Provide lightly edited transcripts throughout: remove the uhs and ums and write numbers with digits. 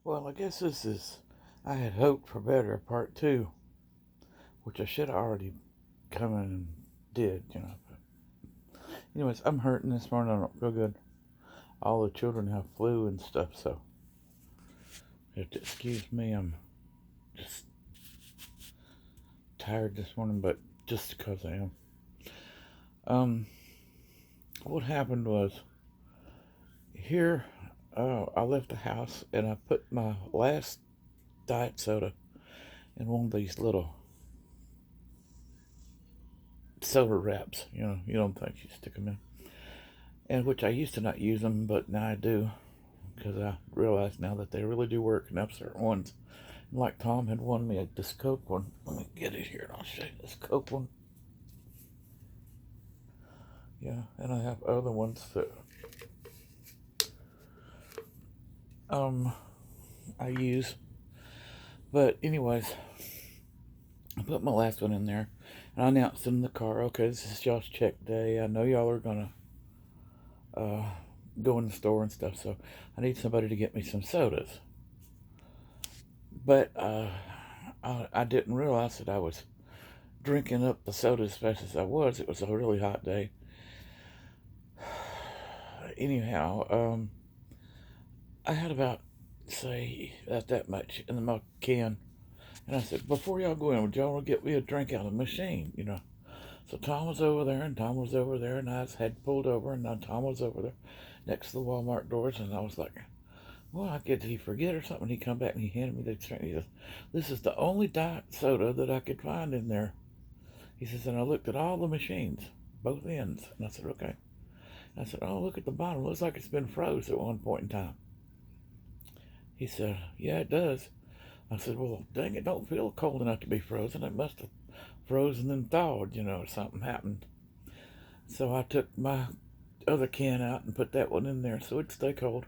Well, I guess I had hoped for better, part two, which I should have already come in and did. Anyways, I'm hurting this morning. I don't feel good. All the children have flu and stuff, so you have to excuse me. I'm just tired this morning, but just because I am. Um, what happened was here, I left the house and I put my last diet soda in one of these little soda wraps. You don't think you stick them in. And which I used to not use them, but now I do because I realize now that they really do work and have certain ones. Like Tom had won me this Coke one. Let me get it here and I'll show you this Coke one. Yeah, and I have other ones that I use. But anyways, I put my last one in there and I announced in the car, okay, this is y'all's check day. I know y'all are gonna go in the store and stuff, so I need somebody to get me some sodas. But I didn't realize that I was drinking up the soda as fast as I was. It was a really hot day. Anyhow, I had about, say, that much in the can. And I said, before y'all go in, would y'all get me a drink out of the machine? So Tom was over there, and Tom was over there, and I had pulled over, and now Tom was over there next to the Walmart doors, and I was like, well, did he forget or something? He come back and he handed me the drink. He says, this is the only diet soda that I could find in there. He says, and I looked at all the machines, both ends. And I said, okay. And I said, oh, look at the bottom. Looks like it's been froze at one point in time. He said, yeah, it does. I said, well, dang, it don't feel cold enough to be frozen. It must have frozen and thawed, or something happened. So I took my other can out and put that one in there so it'd stay cold.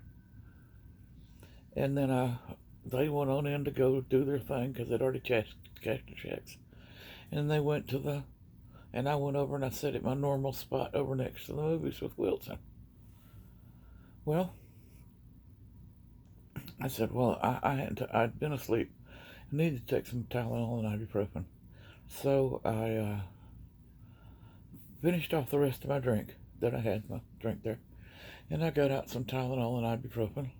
And then they went on in to go do their thing because they'd already cashed the checks. And they went and I went over and I sat at my normal spot over next to the movies with Wilson. Well, I said, well, I'd been asleep. I needed to take some Tylenol and ibuprofen. So I finished off the rest of my drink that I had, my drink there. And I got out some Tylenol and ibuprofen.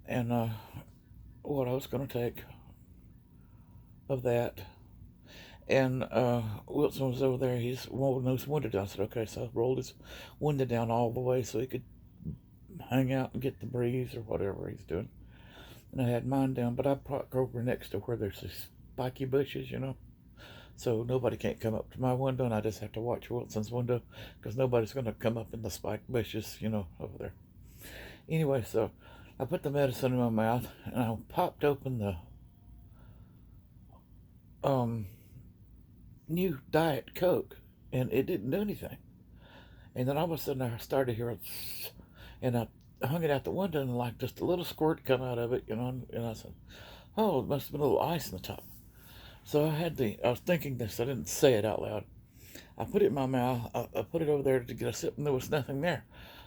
And what I was going to take of that. And Wilson was over there. He's rolling his window down. I said, okay. So I rolled his window down all the way so he could hang out and get the breeze or whatever he's doing. And I had mine down, but I parked over next to where there's these spiky bushes, so nobody can't come up to my window, and I just have to watch Wilson's window because nobody's going to come up in the spiked bushes, over there. Anyway, so I put the medicine in my mouth, and I popped open the new Diet Coke, and it didn't do anything. And then all of a sudden I started hearing, and I hung it out the window, and like just a little squirt come out of it, and I said, oh, it must have been a little ice in the top. So I was thinking this, I didn't say it out loud. I put it in my mouth, I put it over there to get a sip, and there was nothing there.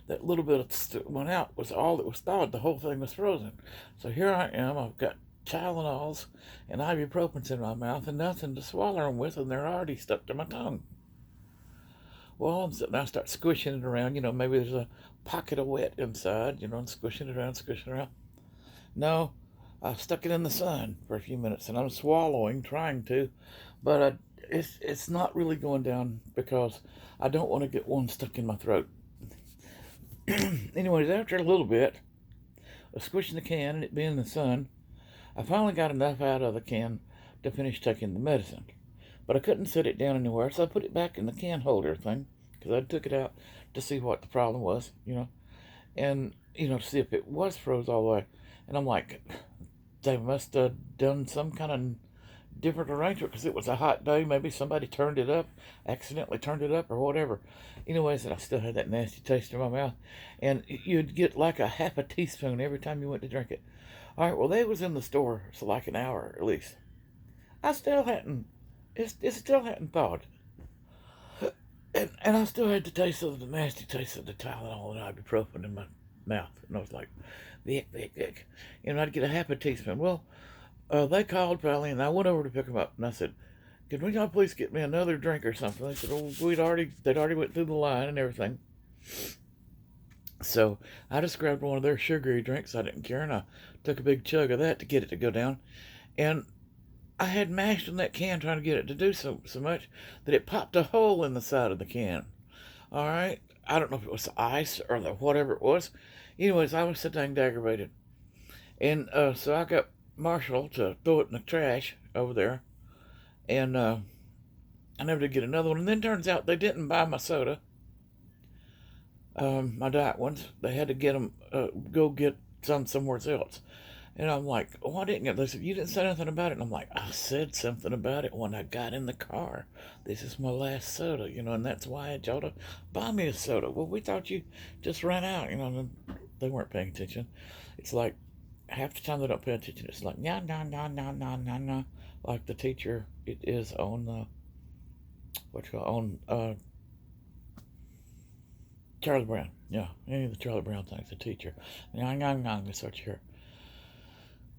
That little bit that went out was all that was thawed. The whole thing was frozen. So here I am, I've got Tylenols and ibuprofens in my mouth and nothing to swallow them with, and they're already stuck to my tongue. Well, I start squishing it around, maybe there's a pocket of wet inside, and squishing it around. No, I stuck it in the sun for a few minutes, and I'm swallowing, trying to, but it's not really going down because I don't want to get one stuck in my throat. Anyways, after a little bit of squishing the can and it being in the sun, I finally got enough out of the can to finish taking the medicine. But I couldn't set it down anywhere, so I put it back in the can holder thing because I took it out to see what the problem was, and, to see if it was froze all the way. And I'm like, they must have done some kind of different arrangement because it was a hot day. Maybe somebody accidentally turned it up or whatever. Anyways, I still had that nasty taste in my mouth. And you'd get like a half a teaspoon every time you went to drink it. All right, well, they was in the store for like an hour at least. It still hadn't thawed. And I still had the nasty taste of the Tylenol and ibuprofen in my mouth. And I was like, Vic, Vic, Vic. And I'd get a half a teaspoon. Well, they called finally, and I went over to pick them up, and I said, "Could we not please get me another drink or something?" They said, "Oh, they'd already went through the line and everything." So I just grabbed one of their sugary drinks. I didn't care, and I took a big chug of that to get it to go down. And I had mashed in that can trying to get it to do so much that it popped a hole in the side of the can. All right, I don't know if it was the ice or the whatever it was. Anyways, I was so dang aggravated, and so I got Marshall to throw it in the trash over there, and I never did get another one. And then turns out they didn't buy my soda, my diet ones. They had to get them, go get some somewhere else. And I'm like, why didn't you? They said, you didn't say nothing about it. And I'm like, I said something about it when I got in the car. This is my last soda, and that's why I had y'all to buy me a soda. Well, we thought you just ran out, and they weren't paying attention. It's like half the time they don't pay attention. It's like, no, no, no, no, no, no, no. Like the teacher, it is on Charlie Brown. Yeah, any of the Charlie Brown things, the teacher. No, no, no, that's what you hear.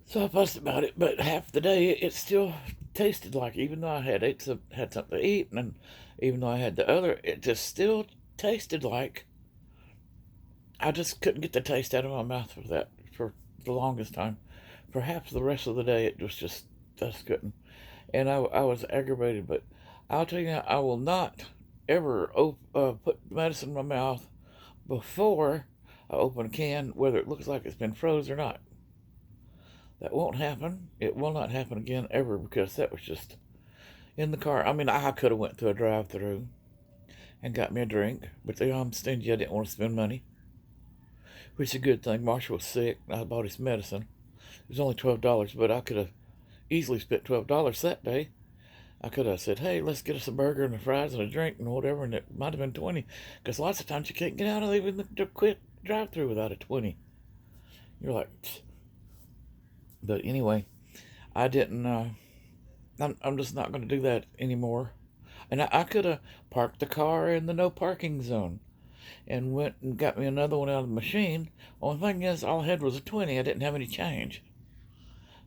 So I fussed about it, but half the day it still tasted like, even though I had something to eat, and even though I had the other, it just still tasted like I just couldn't get the taste out of my mouth for the longest time. Perhaps the rest of the day it was just I just couldn't, and I was aggravated. But I'll tell you, I will not ever put medicine in my mouth before I open a can, whether it looks like it's been froze or not. That won't happen. It will not happen again ever, because that was just in the car. I mean, I could have went to a drive-through and got me a drink, but I'm stingy. I didn't want to spend money, which is a good thing. Marshall was sick. I bought his medicine. It was only $12, but I could have easily spent $12 that day. I could have said, "Hey, let's get us a burger and a fries and a drink and whatever," and it might have been 20, because lots of times you can't get out of even the quick drive-through without a 20. You're like, pfft. But anyway, I didn't. I'm just not going to do that anymore. And I could have parked the car in the no parking zone and went and got me another one out of the machine. Only thing is, all I had was a 20. I didn't have any change.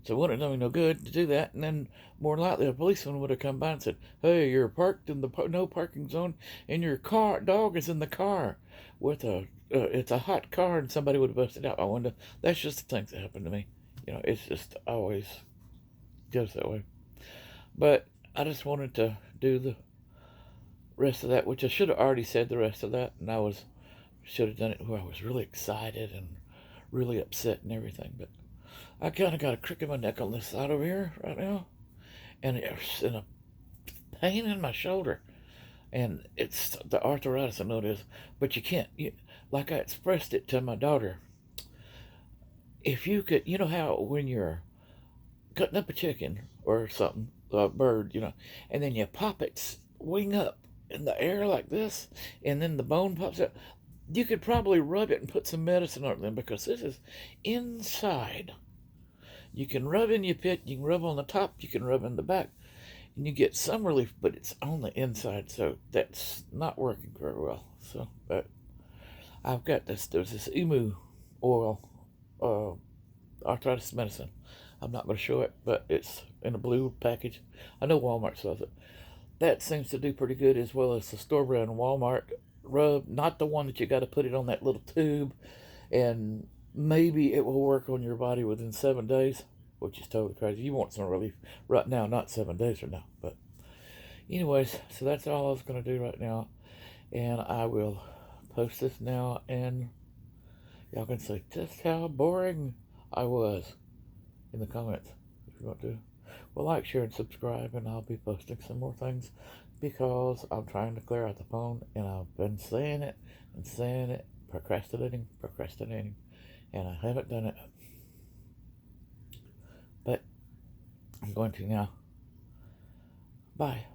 So it wouldn't have done me no good to do that. And then more likely a policeman would have come by and said, "Hey, you're parked in the no parking zone, and your dog is in the car with it's a hot car," and somebody would have busted out my window. That's just the things that happen to me. It's just always goes that way. But I just wanted to do the rest of that, which I should have already said the rest of that, and should have done it where I was really excited and really upset and everything. But I kind of got a crick in my neck on this side over here right now, and it's in a pain in my shoulder, and it's the arthritis. I know it is, but you can't. Like I expressed it to my daughter. If you could, how when you're cutting up a chicken or something, a bird, and then you pop its wing up in the air like this, and then the bone pops up. You could probably rub it and put some medicine on them, because this is inside. You can rub in your pit, you can rub on the top, you can rub in the back, and you get some relief, but it's on the inside, so that's not working very well. So, but I've got there's this emu oil, arthritis medicine. I'm not going to show it, but it's in a blue package. I know Walmart sells it. That seems to do pretty good, as well as the store brand Walmart rub. Not the one that you got to put it on that little tube, and maybe it will work on your body within 7 days, which is totally crazy. You want some relief right now, not 7 days from now. But anyways, so that's all I was going to do right now, and I will post this now, and y'all can say just how boring I was in the comments if you want to. Well, like, share, and subscribe, and I'll be posting some more things, because I'm trying to clear out the phone, and I've been saying it and saying it, procrastinating, and I haven't done it. But I'm going to now. Bye.